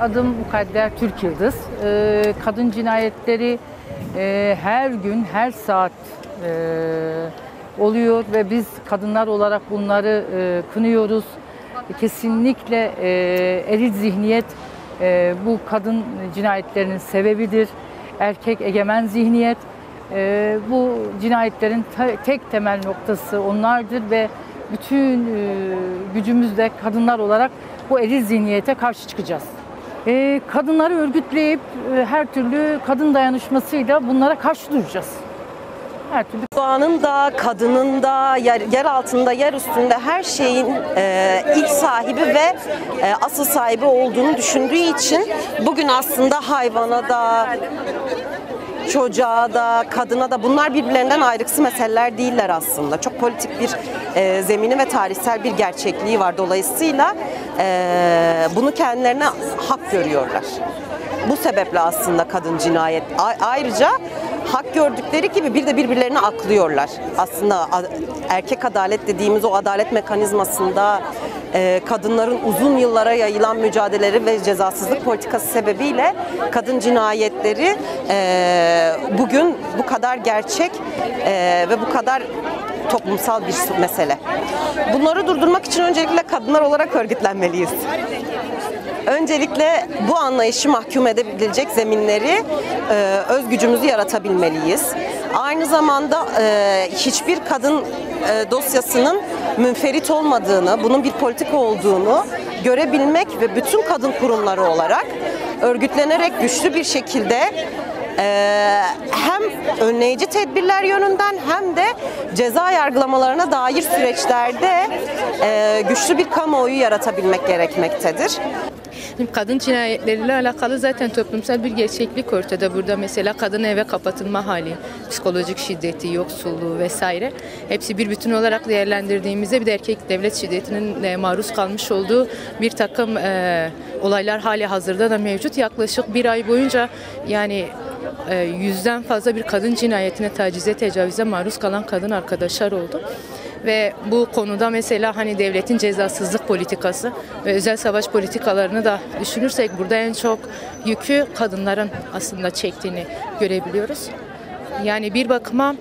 adım Mukadder Türk Yıldız. Kadın cinayetleri her gün, her saat oluyor ve biz kadınlar olarak bunları kınıyoruz. Kesinlikle eril zihniyet bu kadın cinayetlerinin sebebidir. Erkek egemen zihniyet. Bu cinayetlerin tek temel noktası onlardır ve bütün gücümüzle kadınlar olarak bu eril zihniyete karşı çıkacağız. Kadınları örgütleyip her türlü kadın dayanışmasıyla bunlara karşı duracağız. Her türlü. Doğanın da, kadının da, yer altında, yer üstünde her şeyin ilk sahibi ve asıl sahibi olduğunu düşündüğü için bugün aslında hayvana da, çocuğa da, kadına da, bunlar birbirlerinden ayrıksız meseleler değiller aslında. Çok politik bir zemini ve tarihsel bir gerçekliği var. Dolayısıyla bunu kendilerine hak görüyorlar. Bu sebeple aslında kadın cinayet. Ayrıca hak gördükleri gibi bir de birbirlerini aklıyorlar. Aslında erkek adalet dediğimiz o adalet mekanizmasında kadınların uzun yıllara yayılan mücadeleleri ve cezasızlık politikası sebebiyle kadın cinayetleri bugün bu kadar gerçek ve bu kadar toplumsal bir mesele. Bunları durdurmak için öncelikle kadınlar olarak örgütlenmeliyiz. Öncelikle bu anlayışı mahkum edebilecek zeminleri, öz gücümüzü yaratabilmeliyiz. Aynı zamanda hiçbir kadın dosyasının münferit olmadığını, bunun bir politika olduğunu görebilmek ve bütün kadın kurumları olarak örgütlenerek güçlü bir şekilde hem önleyici tedbirler yönünden hem de ceza yargılamalarına dair süreçlerde güçlü bir kamuoyu yaratabilmek gerekmektedir. Kadın cinayetleriyle alakalı zaten toplumsal bir gerçeklik ortada. Burada mesela kadın eve kapatılma hali, psikolojik şiddeti, yoksulluğu vesaire hepsi bir bütün olarak değerlendirdiğimizde bir de erkek devlet şiddetinin maruz kalmış olduğu bir takım olaylar hali hazırda da mevcut. Yaklaşık bir ay boyunca yani 100'den fazla bir kadın cinayetine, tacize, tecavüze maruz kalan kadın arkadaşlar oldu. Ve bu konuda mesela hani devletin cezasızlık politikası ve özel savaş politikalarını da düşünürsek burada en çok yükü kadınların aslında çektiğini görebiliyoruz. Yani bir bakıma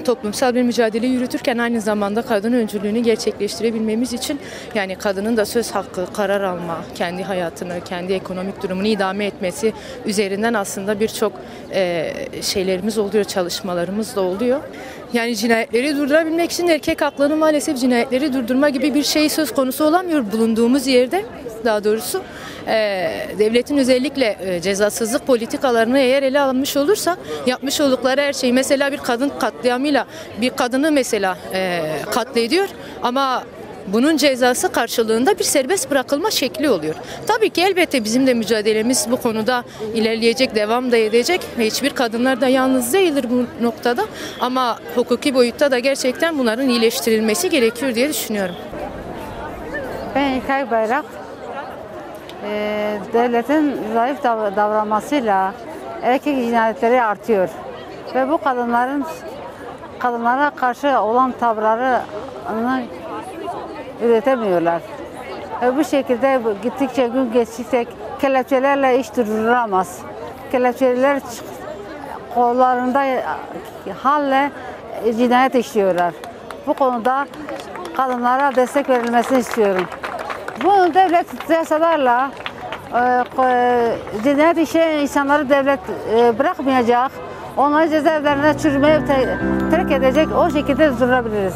toplumsal bir mücadele yürütürken aynı zamanda kadın öncülüğünü gerçekleştirebilmemiz için yani kadının da söz hakkı, karar alma, kendi hayatını, kendi ekonomik durumunu idame etmesi üzerinden aslında birçok şeylerimiz oluyor, çalışmalarımız da oluyor. Yani cinayetleri durdurabilmek için erkek haklarını maalesef cinayetleri durdurma gibi bir şey söz konusu olamıyor bulunduğumuz yerde. Daha doğrusu devletin özellikle cezasızlık politikalarını eğer ele almış olursa yapmış oldukları her şeyi mesela bir kadın katliamıyla bir kadını mesela katlediyor ama bunun cezası karşılığında bir serbest bırakılma şekli oluyor. Tabii ki elbette bizim de mücadelemiz bu konuda ilerleyecek, devam da edecek ve hiçbir kadınlar da yalnız değildir bu noktada. Ama hukuki boyutta da gerçekten bunların iyileştirilmesi gerekiyor diye düşünüyorum. Ben İlkay Bayrak. Devletin zayıf davranmasıyla erkek cinayetleri artıyor. Ve bu kadınlara karşı olan tavırlarını üretemiyorlar. Bu şekilde gittikçe gün geçtikçe kelepçelerle iş durdurulamaz. Kelepçeler kollarında halle cinayet işliyorlar. Bu konuda kadınlara destek verilmesini istiyorum. Bu devlet yasalarla cinayet işleyen insanları devlet bırakmayacak. Onları cezaevlerine çürümeye terk edecek, o şekilde durdurabiliriz.